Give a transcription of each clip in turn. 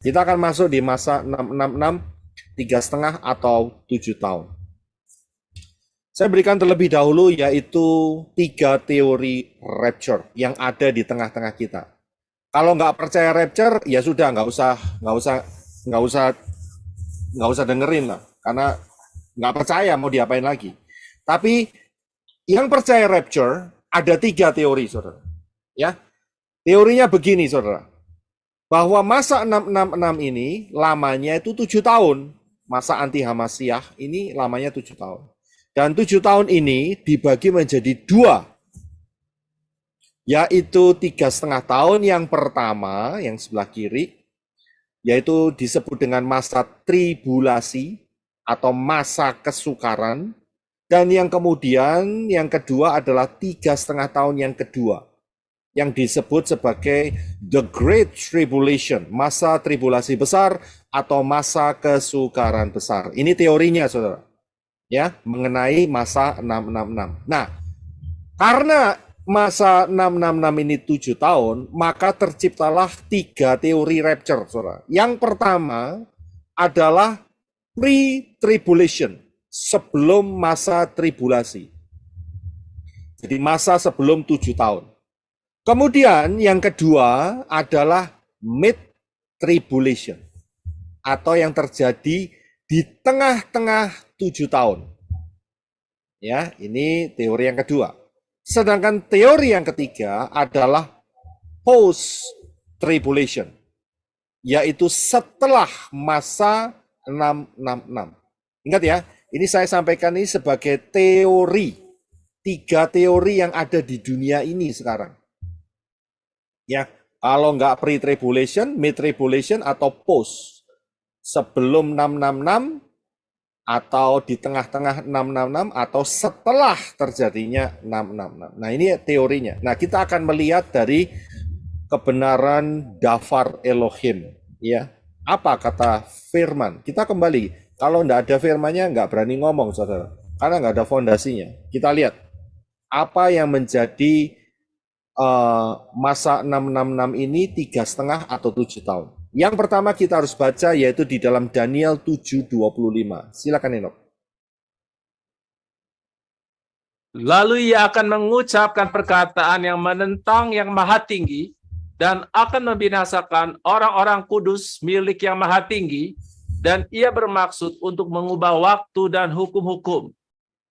Kita akan masuk di masa 666, 3,5 atau 7 tahun. Saya berikan terlebih dahulu yaitu 3 teori rapture yang ada di tengah-tengah kita. Kalau nggak percaya rapture, ya sudah nggak usah nggak usah dengerin lah, karena nggak percaya mau diapain lagi. Tapi yang percaya rapture ada 3 teori, saudara. Ya, teorinya begini, saudara, bahwa masa 666 ini lamanya itu 7 tahun. Masa anti Hamasyah ini lamanya 7 tahun. Dan 7 tahun ini dibagi menjadi 2, yaitu 3,5 tahun yang pertama, yang sebelah kiri, yaitu disebut dengan masa tribulasi atau masa kesukaran. Dan yang kemudian, yang kedua adalah 3,5 tahun yang kedua, yang disebut sebagai The Great Tribulation, masa tribulasi besar atau masa kesukaran besar. Ini teorinya, saudara, ya, mengenai masa 666. Nah, karena masa 666 ini 7 tahun, maka terciptalah 3 teori rapture, saudara. Yang pertama adalah pre-tribulation, sebelum masa tribulasi. Jadi masa sebelum 7 tahun. Kemudian yang kedua adalah mid-tribulation, atau yang terjadi di tengah-tengah 7 tahun. Ya, ini teori yang kedua. Sedangkan teori yang ketiga adalah post-tribulation, yaitu setelah masa 666. Ingat ya, ini saya sampaikan ini sebagai teori. 3 teori yang ada di dunia ini sekarang. Ya, kalau nggak pre-tribulation, mid-tribulation, atau post. Sebelum 666, atau di tengah-tengah 666, atau setelah terjadinya 666. Nah, ini teorinya. Nah, kita akan melihat dari kebenaran Dafar Elohim. Ya, apa kata firman? Kita kembali. Kalau nggak ada firmannya, nggak berani ngomong, saudara. Karena nggak ada fondasinya. Kita lihat apa yang menjadi masa 666 ini 3,5 atau 7 tahun. Yang pertama kita harus baca yaitu di dalam Daniel 7:25. Silakan Enoch. Lalu ia akan mengucapkan perkataan yang menentang yang maha tinggi dan akan membinasakan orang-orang kudus milik yang maha tinggi, dan ia bermaksud untuk mengubah waktu dan hukum-hukum.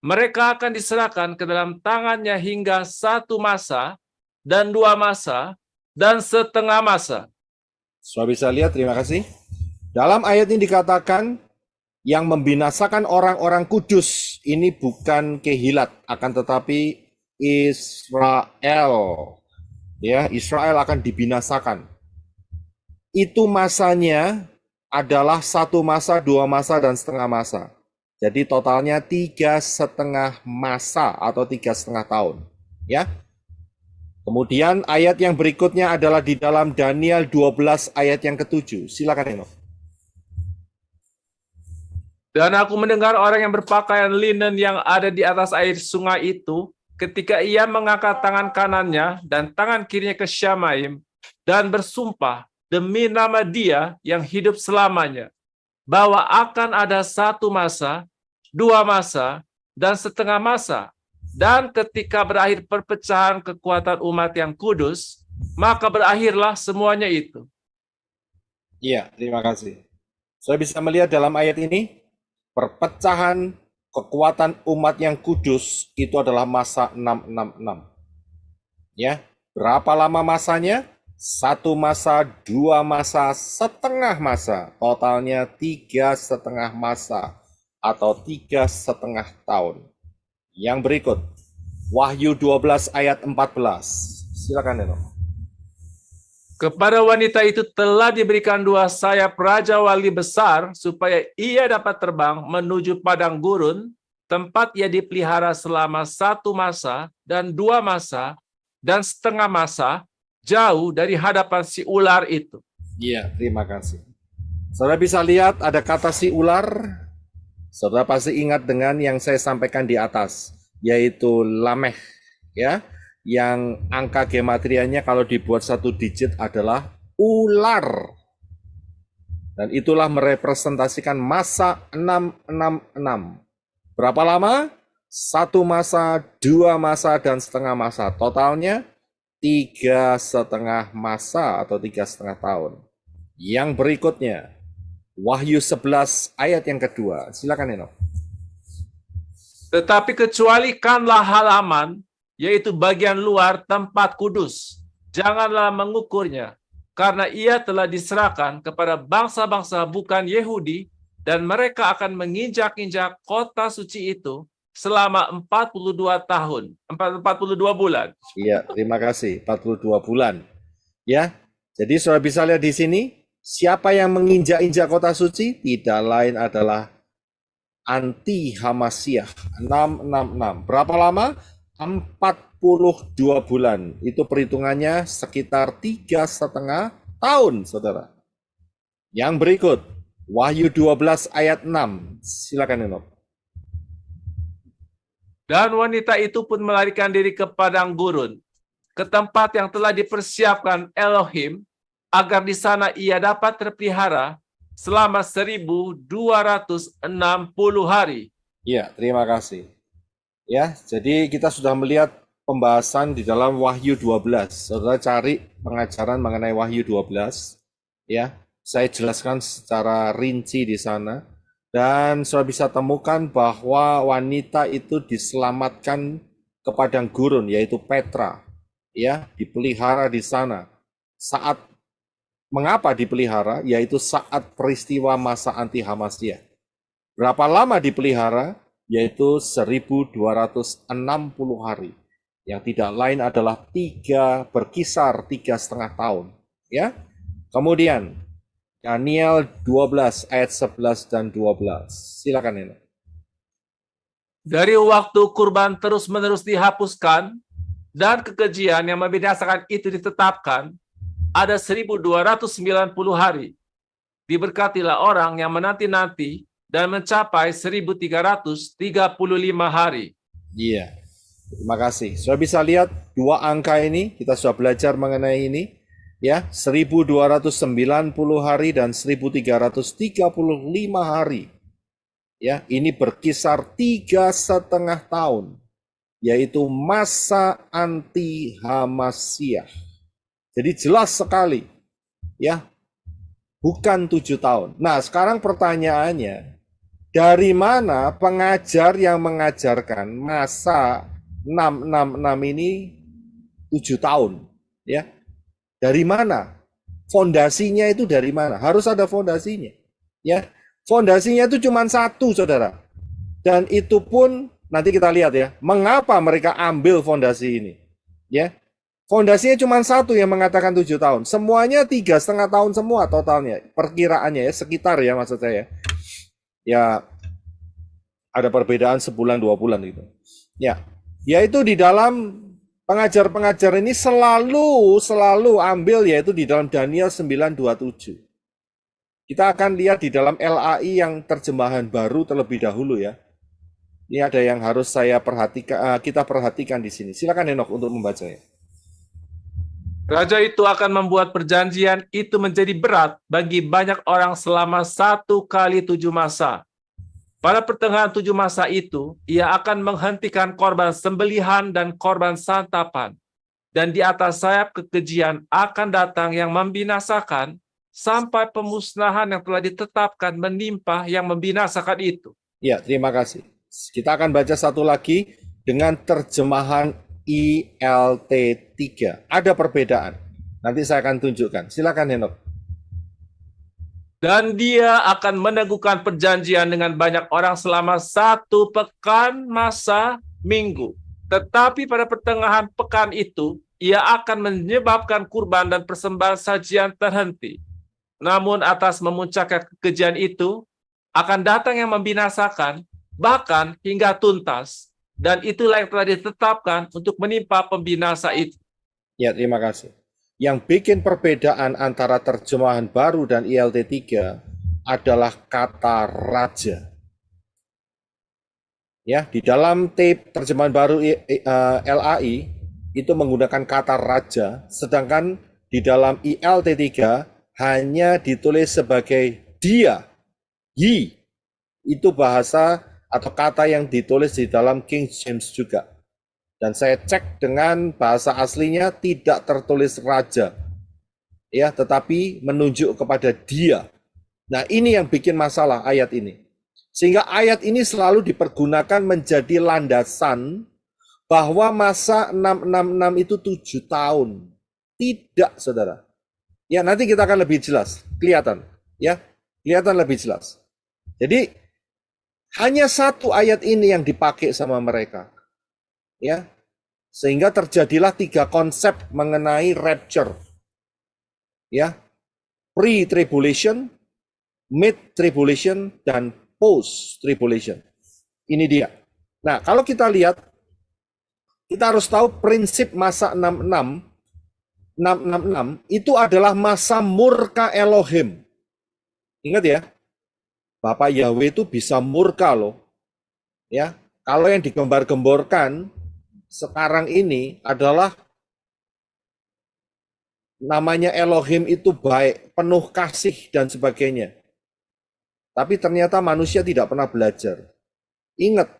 Mereka akan diserahkan ke dalam tangannya hingga 1 masa dan 2 masa dan setengah masa. Sudah bisa lihat, terima kasih. Dalam ayat ini dikatakan yang membinasakan orang-orang kudus ini bukan Kehilat, akan tetapi Israel. Ya, Israel akan dibinasakan. Itu masanya adalah 1 masa, 2 masa, dan setengah masa. Jadi totalnya 3,5 masa atau 3,5 tahun. Ya. Kemudian ayat yang berikutnya adalah di dalam Daniel 12 ayat yang ke-7. Silakan Enoch. Dan aku mendengar orang yang berpakaian linen yang ada di atas air sungai itu, ketika ia mengangkat tangan kanannya dan tangan kirinya ke Syamaim, dan bersumpah demi nama Dia yang hidup selamanya, bahwa akan ada 1 masa, 2 masa, dan setengah masa. Dan ketika berakhir perpecahan kekuatan umat yang kudus, maka berakhirlah semuanya itu. Iya, terima kasih. Saya bisa melihat dalam ayat ini, perpecahan kekuatan umat yang kudus itu adalah masa 666. Ya, berapa lama masanya? 1 masa, 2 masa, setengah masa. Totalnya 3,5 masa atau 3,5 tahun. Yang berikut, Wahyu 12 ayat 14. Silakan Enoch. Kepada wanita itu telah diberikan 2 sayap Raja Wali besar, supaya ia dapat terbang menuju padang gurun, tempat ia dipelihara selama 1 masa dan 2 masa dan setengah masa, jauh dari hadapan si ular itu. Iya, terima kasih. Saudara bisa lihat ada kata si ular. Saudara pasti ingat dengan yang saya sampaikan di atas, yaitu Lameh, ya, yang angka gematrianya kalau dibuat 1 digit adalah ular. Dan itulah merepresentasikan masa 666. Berapa lama? 1 masa, 2 masa, dan setengah masa. Totalnya 3,5 masa atau 3,5 tahun. Yang berikutnya, Wahyu 11 ayat yang kedua. Silakan Eno. Tetapi kecualikanlah halaman, yaitu bagian luar tempat kudus. Janganlah mengukurnya, karena ia telah diserahkan kepada bangsa-bangsa bukan Yahudi, dan mereka akan menginjak-injak kota suci itu selama 42 tahun, 42 bulan. Iya, terima kasih. 42 bulan. Ya, jadi saudara bisa lihat di sini, siapa yang menginjak-injak kota suci? Tidak lain adalah anti-Hamasyah. 666. Berapa lama? 42 bulan. Itu perhitungannya sekitar 3,5 tahun, saudara. Yang berikut, Wahyu 12 ayat 6. Silakan Enoch. Dan wanita itu pun melarikan diri ke padang gurun, ke tempat yang telah dipersiapkan Elohim, agar di sana ia dapat terpelihara selama 1.260 hari. Ya, terima kasih. Ya, jadi kita sudah melihat pembahasan di dalam Wahyu 12. Saudara cari pengajaran mengenai Wahyu 12. Ya, saya jelaskan secara rinci di sana. Dan saudara bisa temukan bahwa wanita itu diselamatkan ke padang gurun, yaitu Petra. Ya, dipelihara di sana. Mengapa dipelihara? Yaitu saat peristiwa masa anti-Hamasyah. Berapa lama dipelihara? Yaitu 1.260 hari. Yang tidak lain adalah berkisar 3,5 tahun. Ya. Kemudian Daniel 12 ayat 11 dan 12. Silakan ini. Dari waktu kurban terus-menerus dihapuskan dan kekejian yang membinasakan itu ditetapkan, ada 1.290 hari. Diberkatilah orang yang menanti-nanti dan mencapai 1.335 hari. Iya, terima kasih. Sudah bisa lihat dua angka ini, kita sudah belajar mengenai ini. Ya, 1.290 hari dan 1.335 hari. Ya, ini berkisar 3,5 tahun, yaitu masa anti-Hamasyah. Jadi jelas sekali, ya, bukan 7 tahun. Nah, sekarang pertanyaannya, dari mana pengajar yang mengajarkan masa 666 ini 7 tahun? Ya, dari mana? Fondasinya itu dari mana? Harus ada fondasinya. Ya, fondasinya itu cuma satu, saudara. Dan itu pun nanti kita lihat ya, mengapa mereka ambil fondasi ini. Ya, fondasinya cuma satu yang mengatakan 7 tahun. Semuanya 3,5 tahun semua totalnya. Perkiraannya ya, sekitar ya maksud saya. Ya, ada perbedaan sebulan 2 bulan gitu. Ya, yaitu di dalam pengajar-pengajar ini selalu ambil yaitu di dalam Daniel 9:27. Kita akan lihat di dalam LAI yang terjemahan baru terlebih dahulu ya. Ini ada yang harus kita perhatikan di sini. Silakan Enoch untuk membacanya. Raja itu akan membuat perjanjian itu menjadi berat bagi banyak orang selama 1 kali 7 masa. Pada pertengahan 7 masa itu, ia akan menghentikan korban sembelihan dan korban santapan. Dan di atas sayap kekejian akan datang yang membinasakan sampai pemusnahan yang telah ditetapkan menimpa yang membinasakan itu. Ya, terima kasih. Kita akan baca satu lagi dengan terjemahan ILT3. Ada perbedaan. Nanti saya akan tunjukkan. Silakan Enoch. Dan dia akan meneguhkan perjanjian dengan banyak orang selama 1 pekan masa minggu. Tetapi pada pertengahan pekan itu, ia akan menyebabkan kurban dan persembahan sajian terhenti. Namun atas memuncaknya kekejian itu, akan datang yang membinasakan, bahkan hingga tuntas. Dan itulah yang telah ditetapkan untuk menimpa pembinasa itu. Ya, terima kasih. Yang bikin perbedaan antara terjemahan baru dan ILT3 adalah kata raja. Ya, di dalam terjemahan baru LAI itu menggunakan kata raja, sedangkan di dalam ILT3 hanya ditulis sebagai dia, ye, itu bahasa atau kata yang ditulis di dalam King James juga. Dan saya cek dengan bahasa aslinya tidak tertulis raja, ya, tetapi menunjuk kepada dia. Nah, ini yang bikin masalah ayat ini. Sehingga ayat ini selalu dipergunakan menjadi landasan bahwa masa 666 itu 7 tahun. Tidak, saudara. Ya, nanti kita akan lebih jelas, kelihatan, ya, kelihatan lebih jelas. Jadi hanya satu ayat ini yang dipakai sama mereka, ya, sehingga terjadilah 3 konsep mengenai rapture, ya, pre-tribulation, mid-tribulation, dan post-tribulation. Ini dia. Nah, kalau kita lihat, kita harus tahu prinsip masa 666 itu adalah masa murka Elohim. Ingat ya, Bapak Yahweh itu bisa murka loh. Ya, kalau yang digembar-gemborkan sekarang ini adalah namanya Elohim itu baik, penuh kasih dan sebagainya. Tapi ternyata manusia tidak pernah belajar. Ingat,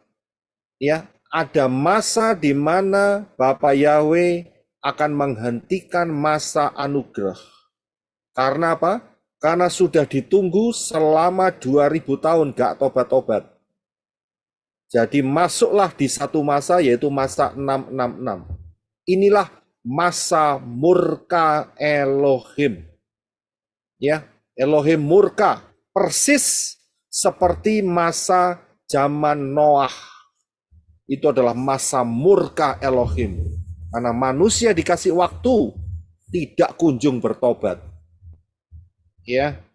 ya, ada masa di mana Bapak Yahweh akan menghentikan masa anugerah. Karena apa? Karena sudah ditunggu selama 2000 tahun gak tobat-tobat. Jadi masuklah di satu masa, yaitu masa 666. Inilah masa murka Elohim. Ya, Elohim murka. Persis seperti masa zaman Noah. Itu adalah masa murka Elohim. Karena manusia dikasih waktu, tidak kunjung bertobat. Ya,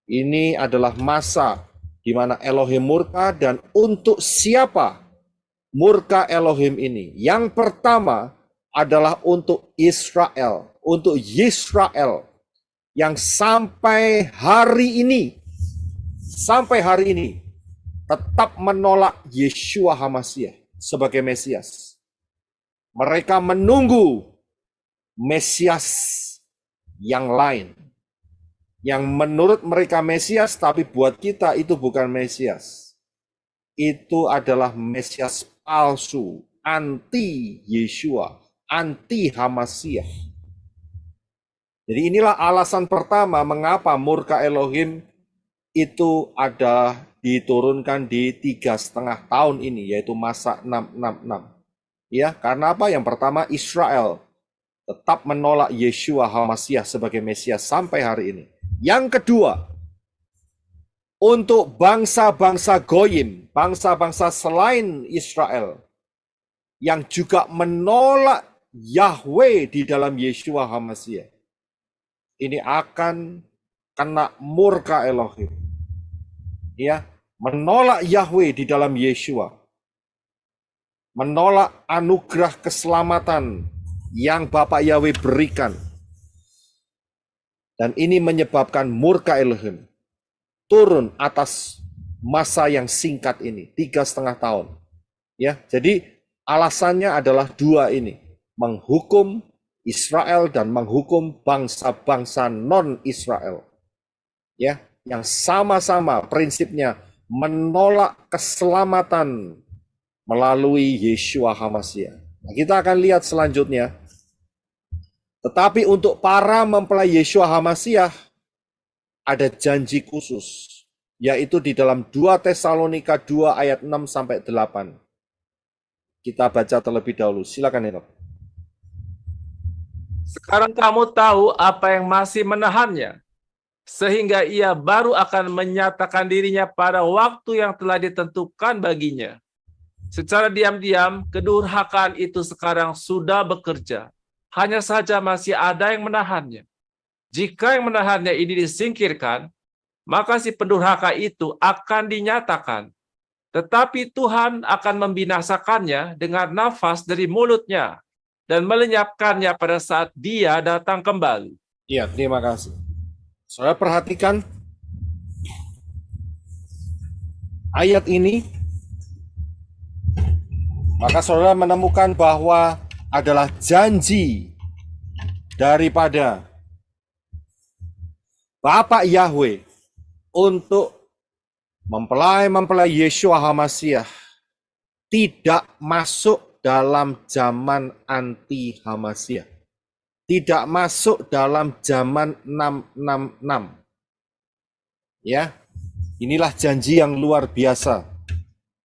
ini adalah masa di mana Elohim murka, dan untuk siapa murka Elohim ini? Yang pertama adalah untuk Israel, untuk Yisrael yang sampai hari ini tetap menolak Yeshua HaMashiach sebagai Mesias. Mereka menunggu Mesias yang lain, yang menurut mereka Mesias, tapi buat kita itu bukan Mesias. Itu adalah Mesias palsu, anti Yeshua, anti HaMashiach. Jadi inilah alasan pertama mengapa murka Elohim itu ada diturunkan di 3,5 tahun ini, yaitu masa 666. Ya, karena apa? Yang pertama, Israel tetap menolak Yeshua HaMashiach sebagai Mesias sampai hari ini. Yang kedua, untuk bangsa-bangsa Goyim, bangsa-bangsa selain Israel, yang juga menolak Yahweh di dalam Yeshua HaMashiach, ini akan kena murka Elohim. Ya, menolak Yahweh di dalam Yeshua, menolak anugerah keselamatan yang Bapak Yahweh berikan. Dan ini menyebabkan murka Elohim turun atas masa yang singkat ini, 3,5 tahun. Ya, jadi alasannya adalah 2 ini, menghukum Israel dan menghukum bangsa-bangsa non-Israel. Ya, yang sama-sama prinsipnya menolak keselamatan melalui Yeshua HaMashiach. Nah, kita akan lihat selanjutnya. Tetapi untuk para mempelai Yeshua HaMashiach ada janji khusus, yaitu di dalam 2 Tesalonika 2 ayat 6-8. Kita baca terlebih dahulu. Silakan, Enoch. Sekarang kamu tahu apa yang masih menahannya, sehingga ia baru akan menyatakan dirinya pada waktu yang telah ditentukan baginya. Secara diam-diam, kedurhakaan itu sekarang sudah bekerja. Hanya saja masih ada yang menahannya. Jika yang menahannya ini disingkirkan, maka si pendurhaka itu akan dinyatakan. Tetapi Tuhan akan membinasakannya dengan nafas dari mulutnya dan melenyapkannya pada saat dia datang kembali. Iya, terima kasih. Saudara perhatikan ayat ini, maka saudara menemukan bahwa adalah janji daripada Bapak Yahweh untuk mempelai Yeshua HaMashiach tidak masuk dalam zaman anti HaMashiach. Tidak masuk dalam zaman 666. Ya, inilah janji yang luar biasa.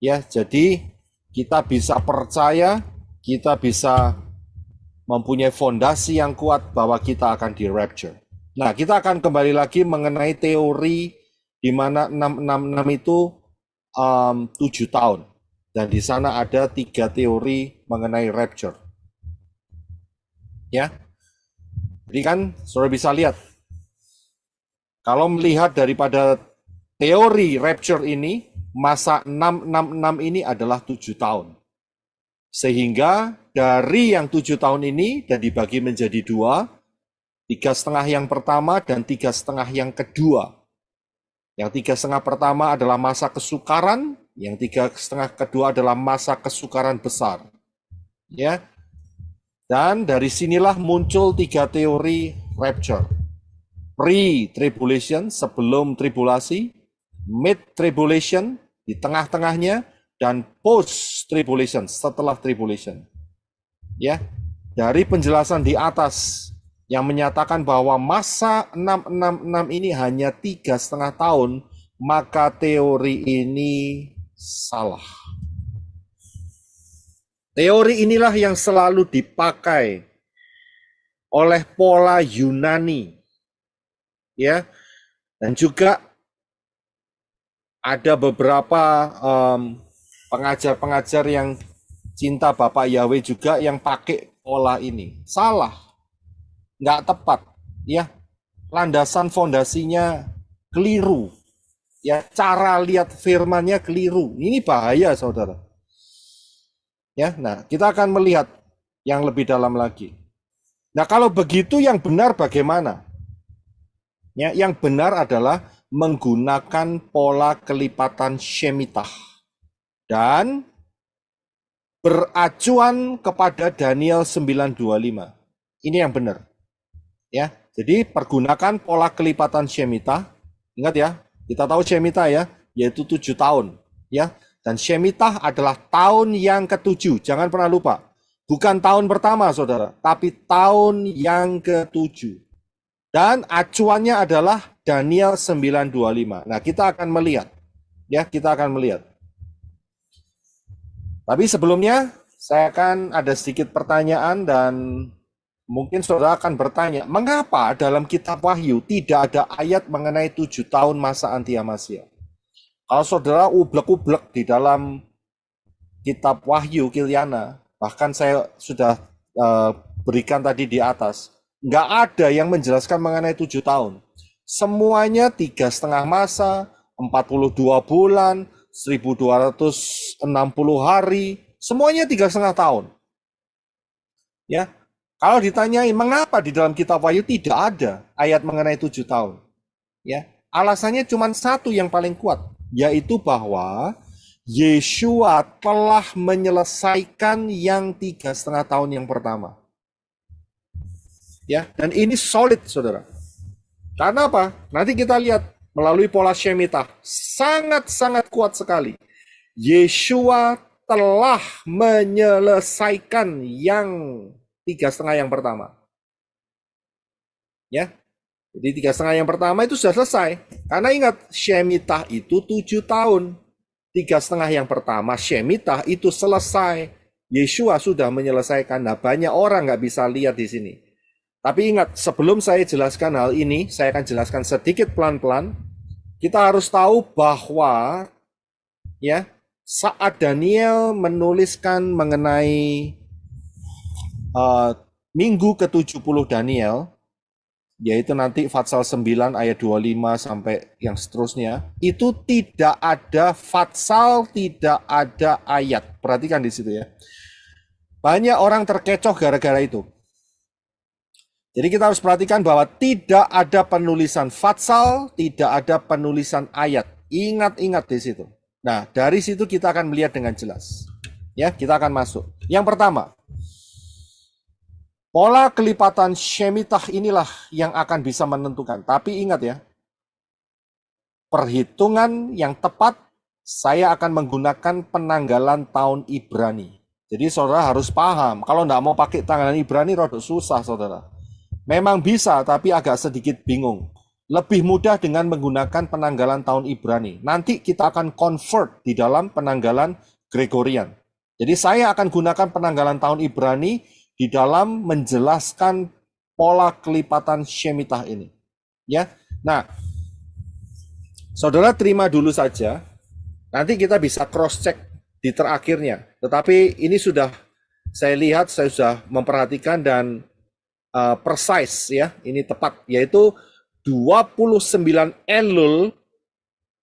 Ya, jadi kita bisa percaya, kita bisa mempunyai fondasi yang kuat bahwa kita akan di rapture. Nah, kita akan kembali lagi mengenai teori di mana 666 itu 7 tahun. Dan di sana ada 3 teori mengenai rapture. Ya. Jadi kan saudara bisa lihat, kalau melihat daripada teori rapture ini, masa 666 ini adalah 7 tahun. Sehingga dari yang 7 tahun ini dan dibagi menjadi 2, 3,5 yang pertama dan 3,5 yang kedua. Yang 3,5 pertama adalah masa kesukaran, yang 3,5 kedua adalah masa kesukaran besar. Ya. Dan dari sinilah muncul 3 teori rapture. Pre-tribulation, sebelum tribulasi, mid-tribulation, di tengah-tengahnya, dan post-tribulation, setelah tribulation. Ya, dari penjelasan di atas yang menyatakan bahwa masa 666 ini hanya 3,5 tahun, maka teori ini salah. Teori inilah yang selalu dipakai oleh pola Yunani, ya, dan juga ada beberapa pengajar-pengajar yang cinta Bapak Yahweh juga yang pakai pola ini. Salah, nggak tepat, ya. Landasan fondasinya keliru, ya. Cara lihat firmannya keliru. Ini bahaya, saudara. Ya, nah kita akan melihat yang lebih dalam lagi. Nah, kalau begitu yang benar bagaimana? Ya, yang benar adalah menggunakan pola kelipatan Shemitah dan beracuan kepada Daniel 9:25. Ini yang benar. Ya, jadi pergunakan pola kelipatan Shemitah. Ingat ya, kita tahu Shemitah ya, yaitu 7 tahun, ya. Dan Shemitah adalah tahun yang ke-7. Jangan pernah lupa. Bukan tahun pertama, saudara, tapi tahun yang ke-7. Dan acuannya adalah Daniel 9:25. Nah, kita akan melihat. Ya, kita akan melihat. Tapi sebelumnya, saya akan ada sedikit pertanyaan dan mungkin saudara akan bertanya, mengapa dalam kitab Wahyu tidak ada ayat mengenai 7 tahun masa anti HaMashiach? Kalau saudara ublek-ublek di dalam kitab Wahyu Kiliana, bahkan saya sudah berikan tadi di atas, nggak ada yang menjelaskan mengenai 7 tahun. Semuanya 3,5 masa, 42 bulan, 1260 hari, semuanya 3,5 tahun. Ya, kalau ditanyain mengapa di dalam kitab Wahyu tidak ada ayat mengenai 7 tahun, ya, alasannya cuma satu yang paling kuat, yaitu bahwa Yeshua telah menyelesaikan yang 3,5 tahun yang pertama. Ya, dan ini solid, saudara. Karena apa? Nanti kita lihat melalui pola Shemitah, sangat-sangat kuat sekali. Yeshua telah menyelesaikan yang 3,5 yang pertama. Ya, jadi 3,5 yang pertama itu sudah selesai. Karena ingat, Shemitah itu 7 tahun. 3,5 yang pertama, Shemitah itu selesai. Yeshua sudah menyelesaikan. Nah, banyak orang nggak bisa lihat di sini. Tapi ingat, sebelum saya jelaskan hal ini, saya akan jelaskan sedikit pelan-pelan. Kita harus tahu bahwa, ya, saat Daniel menuliskan mengenai minggu ke-70 Daniel, yaitu nanti Fatsal 9 ayat 25 sampai yang seterusnya, itu tidak ada Fatsal, tidak ada ayat. Perhatikan di situ ya. Banyak orang terkecoh gara-gara itu. Jadi kita harus perhatikan bahwa tidak ada penulisan Fatsal, tidak ada penulisan ayat. Ingat-ingat di situ. Nah, dari situ kita akan melihat dengan jelas. Ya, kita akan masuk. Yang pertama, pola kelipatan Shemitah inilah yang akan bisa menentukan. Tapi ingat ya, perhitungan yang tepat, saya akan menggunakan penanggalan tahun Ibrani. Jadi saudara harus paham, kalau nggak mau pakai tanggalan Ibrani, rada susah saudara. Memang bisa, tapi agak sedikit bingung. Lebih mudah dengan menggunakan penanggalan tahun Ibrani. Nanti kita akan convert di dalam penanggalan Gregorian. Jadi saya akan gunakan penanggalan tahun Ibrani di dalam menjelaskan pola kelipatan Shemitah ini. Ya, nah, saudara terima dulu saja. Nanti kita bisa cross check di terakhirnya. Tetapi ini sudah saya lihat, saya sudah memperhatikan dan precise ya, ini tepat, yaitu 29 Elul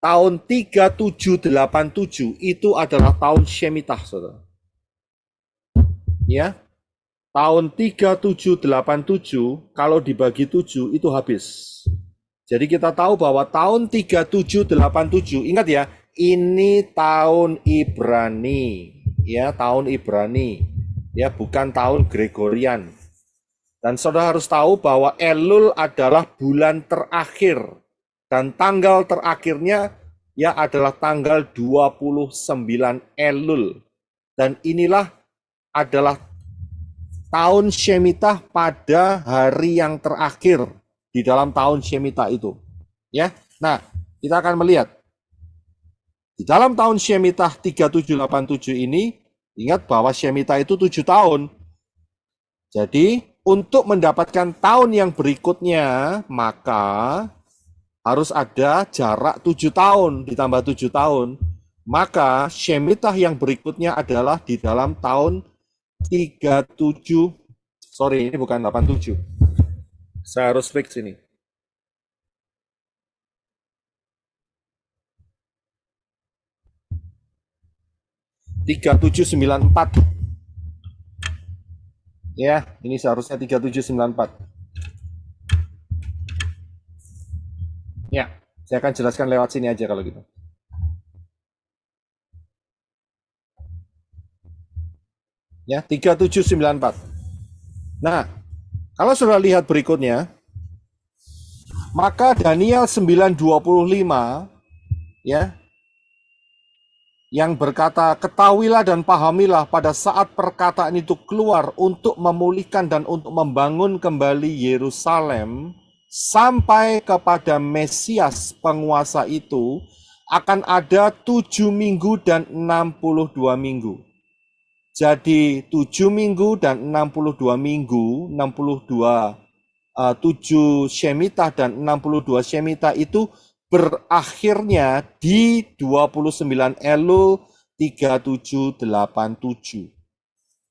tahun 3787 itu adalah tahun Shemitah, saudara. Ya, tahun 3787 kalau dibagi 7 itu habis. Jadi kita tahu bahwa tahun 3787, ingat ya, ini tahun Ibrani, ya, tahun Ibrani, ya, bukan tahun Gregorian. Dan saudara harus tahu bahwa Elul adalah bulan terakhir dan tanggal terakhirnya ya adalah tanggal 29 Elul. Dan inilah adalah tahun Shemitah pada hari yang terakhir di dalam tahun Shemitah itu. Ya. Nah, kita akan melihat di dalam tahun Shemitah 3787 ini, ingat bahwa Shemitah itu 7 tahun. Jadi untuk mendapatkan tahun yang berikutnya, maka harus ada jarak 7 tahun, ditambah 7 tahun. Maka Shemitah yang berikutnya adalah di dalam tahun 37, sorry ini bukan 87. Saya harus fix ini. Tiga tujuh sembilan empat. Ya, ini seharusnya 3794. Ya, saya akan jelaskan lewat sini aja kalau gitu. Ya, 3794. Nah, kalau sudah lihat berikutnya, maka Daniel 9:25 ya, yang berkata, ketahuilah dan pahamilah pada saat perkataan itu keluar untuk memulihkan dan untuk membangun kembali Yerusalem sampai kepada Mesias penguasa itu akan ada 7 minggu dan 62 minggu. Jadi 7 minggu dan 62 minggu, 7 Shemitah dan 62 Shemitah itu berakhirnya di 29 Elul 3787.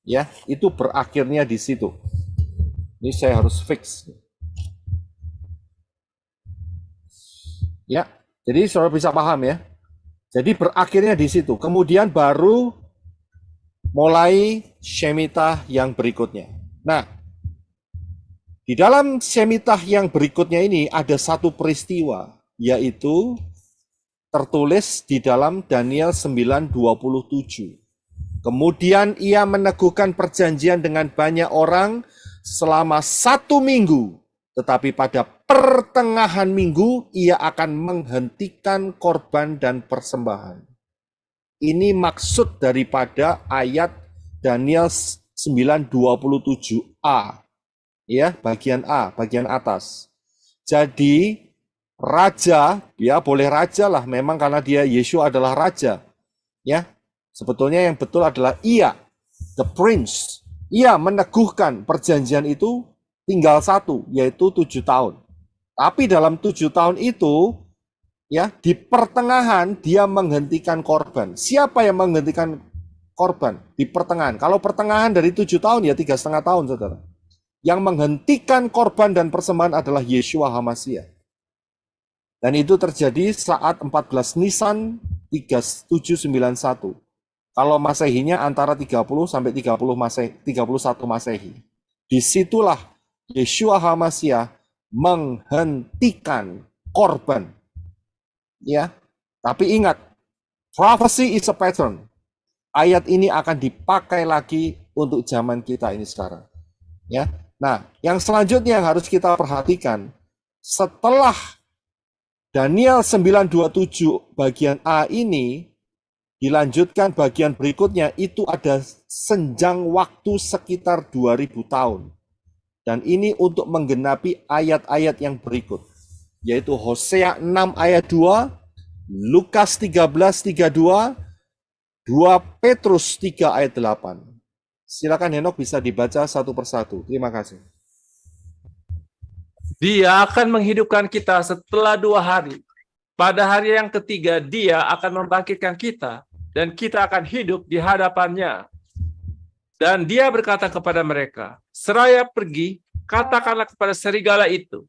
Ya, itu berakhirnya di situ. Ini saya harus fix. Ya, jadi saudara bisa paham ya. Jadi berakhirnya di situ. Kemudian baru mulai Shemitah yang berikutnya. Nah, di dalam Shemitah yang berikutnya ini ada satu peristiwa, yaitu tertulis di dalam Daniel 9:27. Kemudian ia meneguhkan perjanjian dengan banyak orang selama 1 minggu, tetapi pada pertengahan minggu ia akan menghentikan korban dan persembahan. Ini maksud daripada ayat Daniel 9:27a. Ya, bagian A, bagian atas. Jadi raja, ya boleh raja lah, memang karena dia Yesua adalah raja. Ya, sebetulnya yang betul adalah ia, the prince. Ia meneguhkan perjanjian itu tinggal satu, yaitu 7 tahun. Tapi dalam 7 tahun itu, ya di pertengahan dia menghentikan korban. Siapa yang menghentikan korban? Di pertengahan. Kalau pertengahan dari 7 tahun, ya 3,5 tahun, saudara. Yang menghentikan korban dan persembahan adalah Yeshua HaMashiach. Dan itu terjadi saat 14 Nisan 3791. Kalau Masehinya antara 30 sampai 31 Masehi. Disitulah Yeshua HaMashiach menghentikan korban. Ya, tapi ingat, prophecy is a pattern. Ayat ini akan dipakai lagi untuk zaman kita ini sekarang. Ya, nah yang selanjutnya yang harus kita perhatikan, setelah Daniel 9:27 bagian A ini dilanjutkan bagian berikutnya, itu ada senjang waktu sekitar 2000 tahun. Dan ini untuk menggenapi ayat-ayat yang berikut, yaitu Hosea 6 ayat 2, Lukas 13:32, 2 Petrus 3 ayat 8. Silakan Henok bisa dibaca satu persatu. Terima kasih. Dia akan menghidupkan kita setelah 2 hari. Pada hari yang ketiga, dia akan membangkitkan kita, dan kita akan hidup di hadapannya. Dan dia berkata kepada mereka, seraya pergi, katakanlah kepada serigala itu,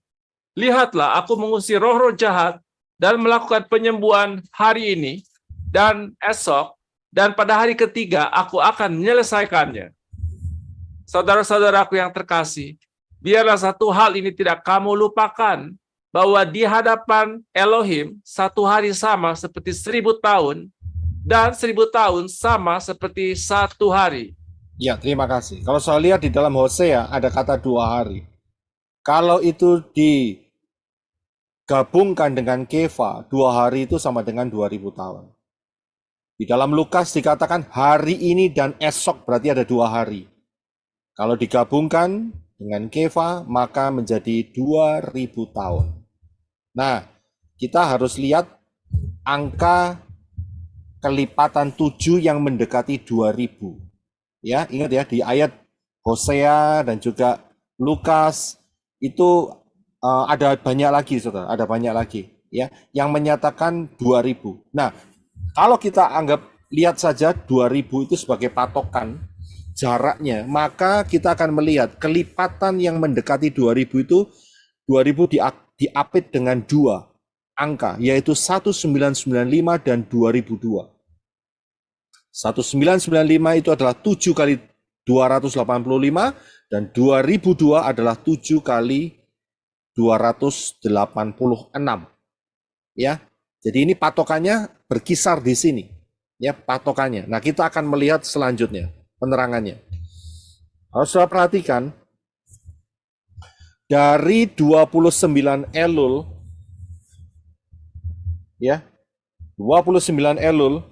lihatlah, aku mengusir roh-roh jahat dan melakukan penyembuhan hari ini dan esok, dan pada hari ketiga aku akan menyelesaikannya. Saudara-saudaraku yang terkasih, biarlah satu hal ini tidak kamu lupakan, bahwa di hadapan Elohim, 1 hari sama seperti 1000 tahun, dan 1000 tahun sama seperti 1 hari. Ya, terima kasih. Kalau saya lihat di dalam Hosea ada kata 2 hari. Kalau itu digabungkan dengan Keva, 2 hari itu sama dengan 2000 tahun. Di dalam Lukas dikatakan hari ini dan esok, berarti ada 2 hari. Kalau digabungkan dengan Keva, maka menjadi 2000 tahun. Nah, kita harus lihat angka kelipatan 7 yang mendekati 2000. Ya, ingat ya, di ayat Hosea dan juga Lukas itu ada banyak lagi, saudara, ada banyak lagi, ya, yang menyatakan 2000. Nah, kalau kita lihat saja 2000 itu sebagai patokan jaraknya, maka kita akan melihat kelipatan yang mendekati 2000 itu 2000 diapit dengan 2 angka, yaitu 1995 dan 2002. 1995 itu adalah 7 kali 285 dan 2002 adalah 7 kali 286. Ya. Jadi ini patokannya berkisar di sini. Ya, patokannya. Nah, kita akan melihat selanjutnya penerangannya. Harus saya perhatikan dari 29 Elul, ya, 29 Elul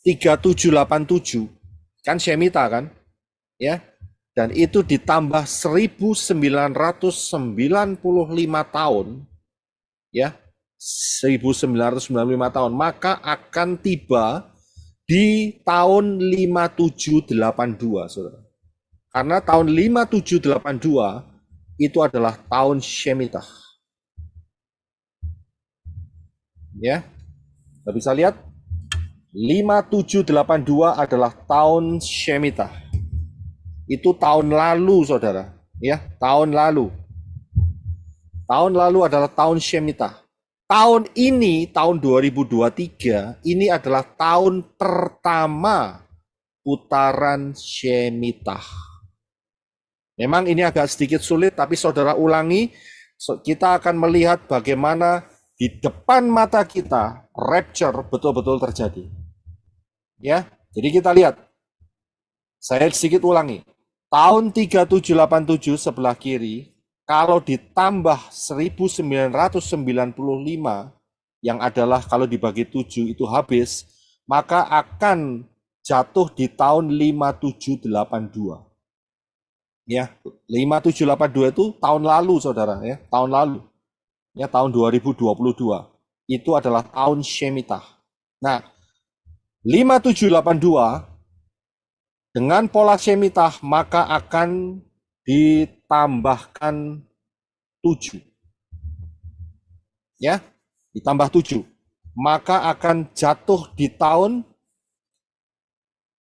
3787 kan Shemitah kan, ya, dan itu ditambah 1995 tahun, ya, 1995 tahun, maka akan tiba di tahun 5782, saudara. Karena tahun 5782 itu adalah tahun Shemitah. Ya, kita bisa lihat 5782 adalah tahun Shemitah. Itu tahun lalu, saudara. Ya, tahun lalu. Tahun lalu adalah tahun Shemitah. Tahun ini, tahun 2023, ini adalah tahun pertama putaran Shemitah. Memang ini agak sedikit sulit, tapi saudara ulangi, kita akan melihat bagaimana di depan mata kita rapture betul-betul terjadi. Ya, jadi kita lihat. Saya sedikit ulangi. Tahun 3787 sebelah kiri, kalau ditambah 1995 yang adalah kalau dibagi 7 itu habis, maka akan jatuh di tahun 5782. Ya, 5782 itu tahun lalu, saudara, ya, tahun lalu. Ya, tahun 2022. Itu adalah tahun Shemitah. Nah, 5782 dengan pola Shemitah maka akan ditambahkan 7. Ya, ditambah 7. Maka akan jatuh di tahun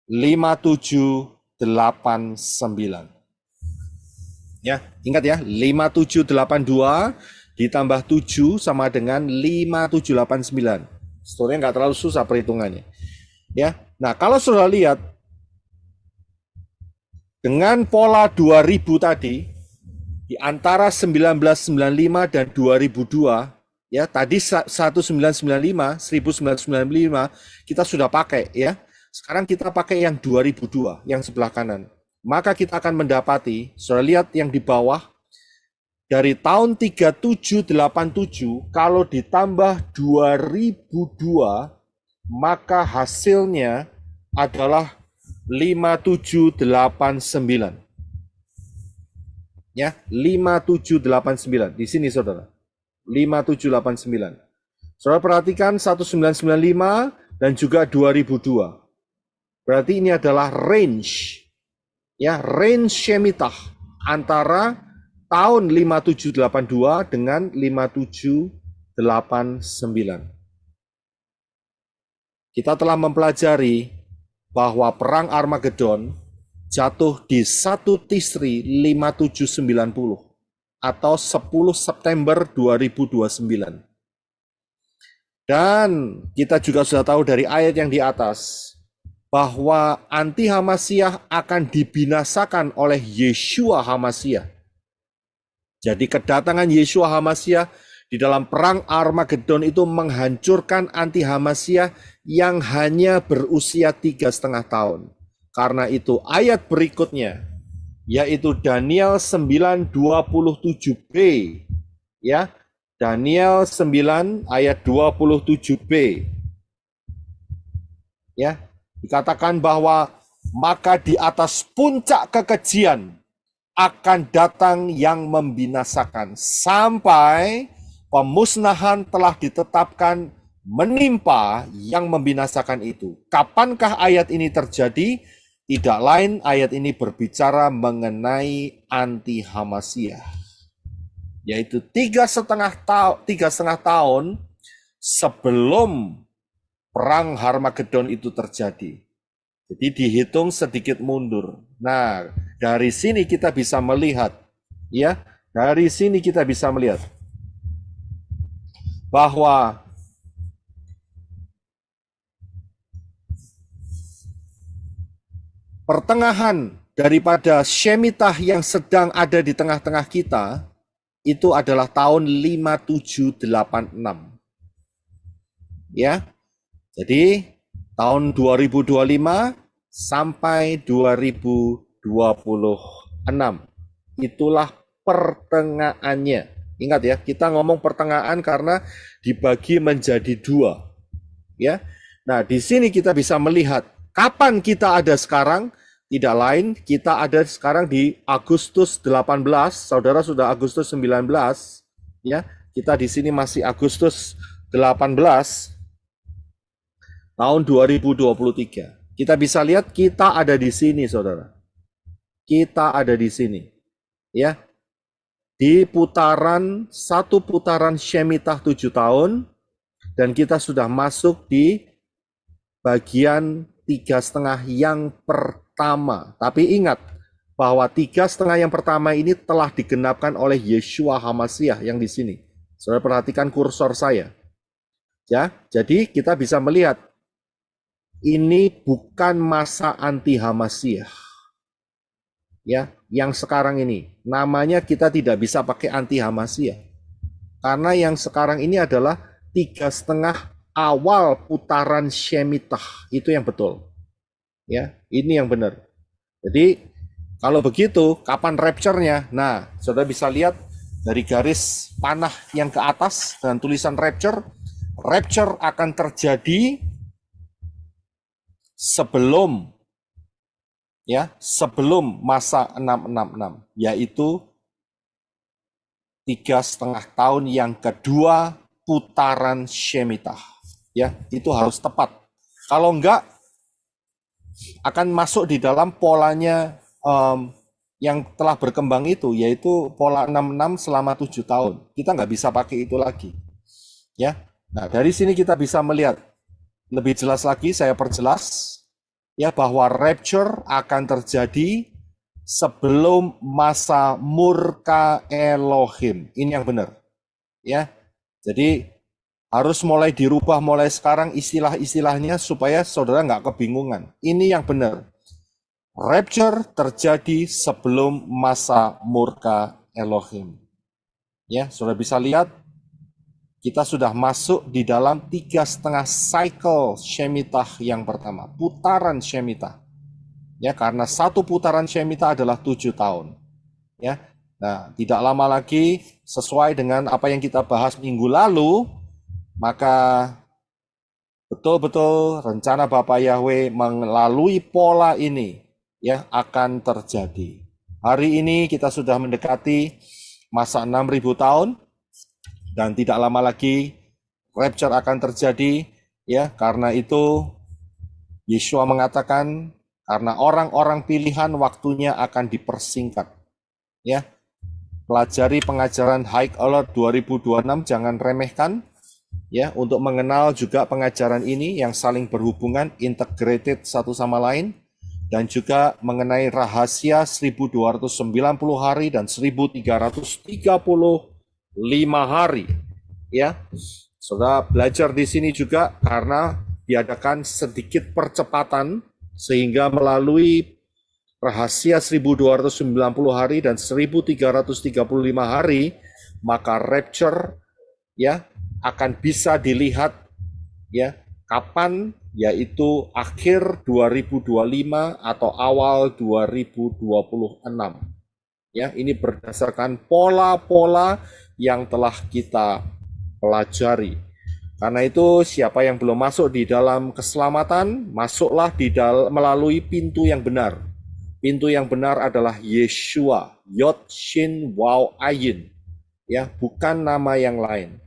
5789. Ya, ingat ya, 5782 ditambah 7 sama dengan 5789. Sebetulnya nggak terlalu susah perhitungannya. Ya, nah kalau sudah lihat dengan pola 2000 tadi di antara 1995 dan 2002, ya tadi 1995, 1995 kita sudah pakai, ya. Sekarang kita pakai yang 2002, yang sebelah kanan. Maka kita akan mendapati, sudah lihat yang di bawah, dari tahun 3787 kalau ditambah 2002 maka hasilnya adalah 5789. Ya, 5789 di sini saudara. 5789. Saudara perhatikan 1995 dan juga 2002. Berarti ini adalah range, ya, range Shemitah antara tahun 5782 dengan 5789. Kita telah mempelajari bahwa perang Armageddon jatuh di 1 Tisri 5790 atau 10 September 2029. Dan kita juga sudah tahu dari ayat yang di atas bahwa anti Hamasyah akan dibinasakan oleh Yeshua Hamasyah. Jadi kedatangan Yeshua Hamasyah di dalam perang Armageddon itu menghancurkan anti Hamasyah yang hanya berusia 3,5 tahun. Karena itu ayat berikutnya, yaitu Daniel 9:27b, ya, Daniel 9 ayat 27b, ya, dikatakan bahwa maka di atas puncak kekejian akan datang yang membinasakan sampai pemusnahan telah ditetapkan menimpa yang membinasakan itu. Kapankah ayat ini terjadi? Tidak lain ayat ini berbicara mengenai anti Hamasyah, yaitu 3,5 tahun sebelum perang Harmagedon itu terjadi. Jadi dihitung sedikit mundur. Nah, dari sini kita bisa melihat, ya, dari sini kita bisa melihat bahwa pertengahan daripada Shemitah yang sedang ada di tengah-tengah kita itu adalah tahun 5786. Ya. Jadi tahun 2025 sampai 2026. Itulah pertengahannya. Ingat ya, kita ngomong pertengahan karena dibagi menjadi 2. Ya. Nah, di sini kita bisa melihat kapan kita ada sekarang. Tidak lain, kita ada sekarang di Agustus 18. Saudara sudah Agustus 19. Ya, kita di sini masih Agustus 18. Tahun 2023. Kita bisa lihat kita ada di sini, saudara. Kita ada di sini. Ya. Di satu putaran Shemitah 7 tahun. Dan kita sudah masuk di bagian 3,5 yang pertama. Tapi ingat bahwa 3,5 yang pertama ini telah digenapkan oleh Yeshua Hamasyah yang di sini. Saudara perhatikan kursor saya. Ya, jadi kita bisa melihat ini bukan masa anti Hamasyah. Ya, yang sekarang ini namanya kita tidak bisa pakai anti Hamasyah. Karena yang sekarang ini adalah 3,5 awal putaran Shemitah, itu yang betul. Ya, ini yang benar. Jadi kalau begitu, kapan rapture-nya? Nah, saudara bisa lihat dari garis panah yang ke atas dengan tulisan rapture. Rapture akan terjadi sebelum masa 666, yaitu 3,5 tahun yang kedua putaran Shemitah. Ya, itu harus tepat. Kalau enggak, akan masuk di dalam polanya yang telah berkembang itu, yaitu pola 66 selama 7 tahun. Kita nggak bisa pakai itu lagi. Ya, nah dari sini kita bisa melihat lebih jelas lagi, saya perjelas ya bahwa rapture akan terjadi sebelum masa murka Elohim. Ini yang benar. Ya. Jadi harus mulai dirubah mulai sekarang istilah-istilahnya supaya saudara nggak kebingungan. Ini yang benar. Rapture terjadi sebelum masa murka Elohim. Ya, saudara bisa lihat kita sudah masuk di dalam 3,5 cycle Shemitah yang pertama, putaran Shemitah. Ya, karena satu putaran Shemitah adalah 7 tahun. Ya, Nah, tidak lama lagi sesuai dengan apa yang kita bahas minggu lalu, maka betul-betul rencana Bapak Yahweh melalui pola ini ya akan terjadi. Hari ini kita sudah mendekati masa 6.000 tahun dan tidak lama lagi rapture akan terjadi ya. Karena itu Yeshua mengatakan karena orang-orang pilihan waktunya akan dipersingkat. Ya. Pelajari pengajaran High Alert 2026, jangan remehkan ya, untuk mengenal juga pengajaran ini yang saling berhubungan, integrated satu sama lain, dan juga mengenai rahasia 1290 hari dan 1335 hari ya. Saudara belajar di sini juga karena diadakan sedikit percepatan sehingga melalui rahasia 1290 hari dan 1335 hari, maka rapture ya akan bisa dilihat ya kapan, yaitu akhir 2025 atau awal 2026. Ya, ini berdasarkan pola-pola yang telah kita pelajari. Karena itu siapa yang belum masuk di dalam keselamatan, masuklah melalui pintu yang benar. Pintu yang benar adalah Yeshua, Yod Shin Waw Ayin, ya, bukan nama yang lain.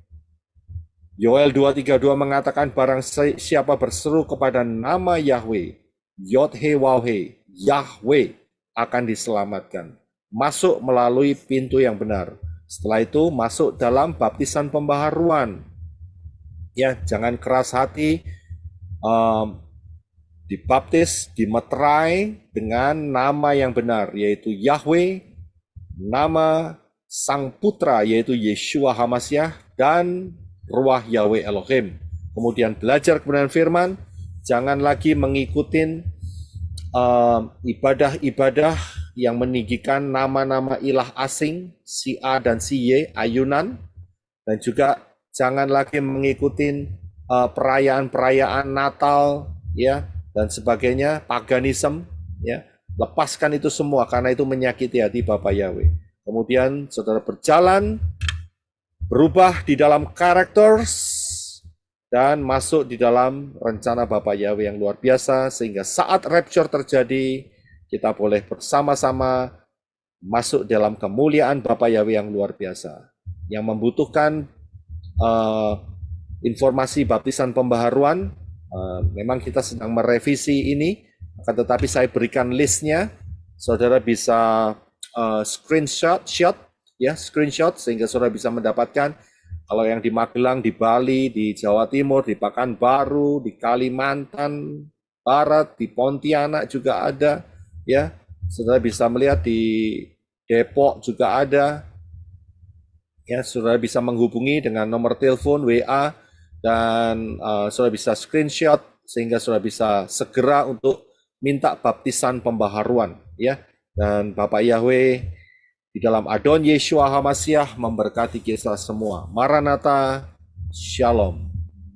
Yoel 2:32 mengatakan barang siapa berseru kepada nama Yahweh, Yod He Waw He, Yahweh, akan diselamatkan. Masuk melalui pintu yang benar. Setelah itu masuk dalam baptisan pembaharuan. Ya, jangan keras hati. Dibaptis, dimeterai dengan nama yang benar, yaitu Yahweh, nama Sang Putra, yaitu Yeshua HaMashiach, dan Ruach Yahweh Elohim. Kemudian belajar kebenaran firman, jangan lagi mengikuti ibadah-ibadah yang meninggikan nama-nama ilah asing, si A dan si Y, ayunan, dan juga jangan lagi mengikuti perayaan-perayaan Natal, ya, dan sebagainya, paganisme, ya. Lepaskan itu semua karena itu menyakiti hati Bapa Yahweh. Kemudian saudara berjalan, berubah di dalam karakter dan masuk di dalam rencana Bapa Yahweh yang luar biasa, sehingga saat rapture terjadi, kita boleh bersama-sama masuk dalam kemuliaan Bapa Yahweh yang luar biasa. Yang membutuhkan informasi baptisan pembaharuan, memang kita sedang merevisi ini, akan tetapi saya berikan listnya. Saudara bisa screenshot sehingga saudara bisa mendapatkan. Kalau yang di Magelang, di Bali, di Jawa Timur, di Pekanbaru, di Kalimantan Barat, di Pontianak juga ada, ya. Saudara bisa melihat di Depok juga ada. Ya, saudara bisa menghubungi dengan nomor telepon WA, dan saudara bisa screenshot sehingga saudara bisa segera untuk minta baptisan pembaharuan, ya. Dan Bapak Yahweh di dalam Adon Yeshua HaMashiach memberkati kita semua. Maranatha, Shalom.